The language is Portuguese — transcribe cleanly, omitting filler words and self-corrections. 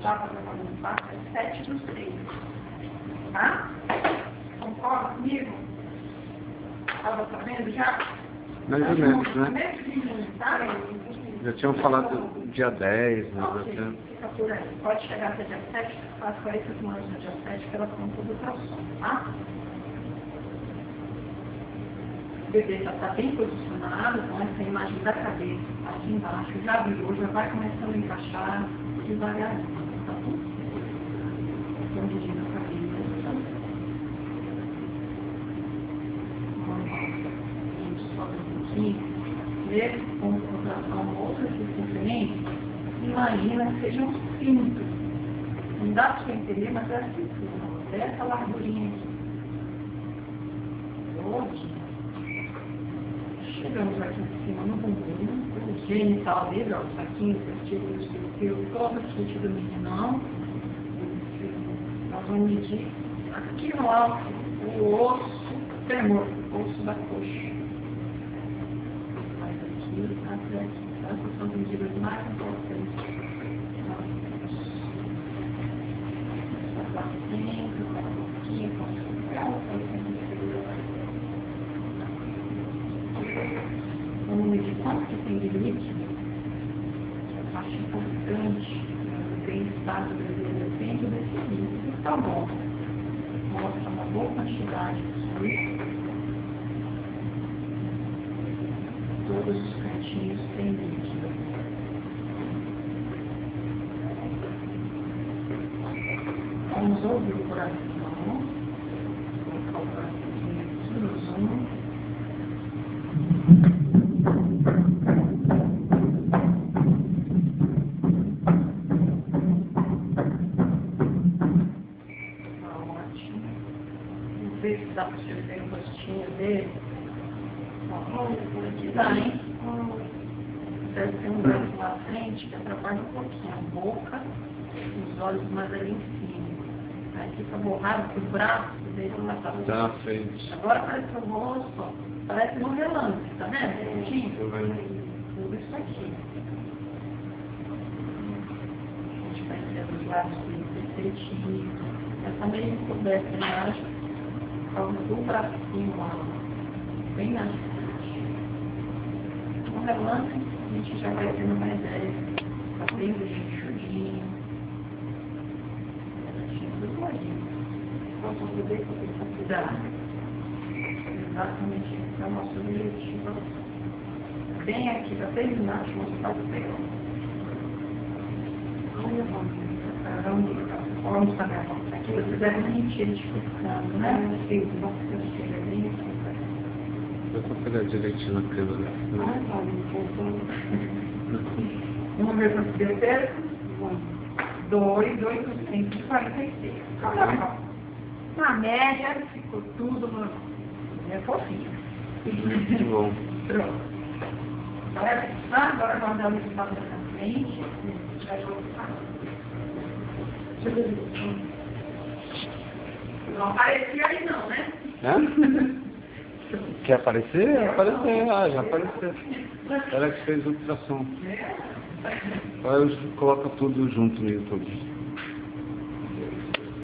já para trabalhar no quarto, é 7/3. Tá? Concorda comigo? Estava sabendo já? Mais ou menos, né? Tá? Já tinham falado dia 10, né? Fica por aí. Pode chegar até dia 7, as 40 semanas no dia 7, que elas são tudo ultrassom, tá? O bebê já está bem posicionado, com essa imagem da cabeça aqui embaixo, já virou, já vai começando a encaixar devagarzinho, tá bom? Estou medindo a cabeça. A gente sobe um pouquinho. Ver com contração outra diferente, imagina que seja um cinto. Não dá para você entender, mas é assim, dessa largurinha aqui. Hoje, chegamos aqui em cima no bumbum, o genital dele, ó, o saquinho, o testículo, todo o sentido meninão. Nós vamos medir aqui no alto o osso femor, o osso da coxa. Essas são medidas mais importantes. Vamos medir quanto que tem de líquido, que é a parte importante, o bem-estar do bebê depende desse líquido. Está bom. Mostra uma boa quantidade de líquido. Todos os cantinhos têm líquido. Vamos ouvir o coração. Vou colocar o coração aqui no zoom. Ótimo. Vamos ver se dá para você ver o rostinho dele. Aqui dá, hein? Deve ter um braço lá à frente que atrapalha um pouquinho a boca, os olhos mais ali em cima. Aí fica borrado porque o braço dele não está à frente. Agora parece o rosto, ó, parece um relance, tá vendo? Tô vendo. Tudo isso aqui. A gente vai ter os lados perfeitinhos. Essa meio encoberta embaixo, por causa do bracinho lá, bem na frente. Relance, a gente já vai tendo uma ideia. Está bem enxudinho. Do ladinho. Nosso bebê tem que cuidar. Exatamente esse é o nosso objetivo. Bem aqui, para terminar de mostrar o pelo. Vamos para a mão. Aqui vocês devem sentir dificultando, né? Sim, você chega bem aqui. Eu vou pegar direitinho na câmera. Vamos ver quanto deu certo? 2,846. Na média, ficou tudo fofinho. Muito bom. Pronto. Agora nós damos o passo na frente. Vai colocar. Deixa eu ver. Não aparecia aí não, né? É? Quer aparecer? Aparecer. Ah, já apareceu. Ela que fez ultrassom. Agora eu coloco tudo junto no YouTube.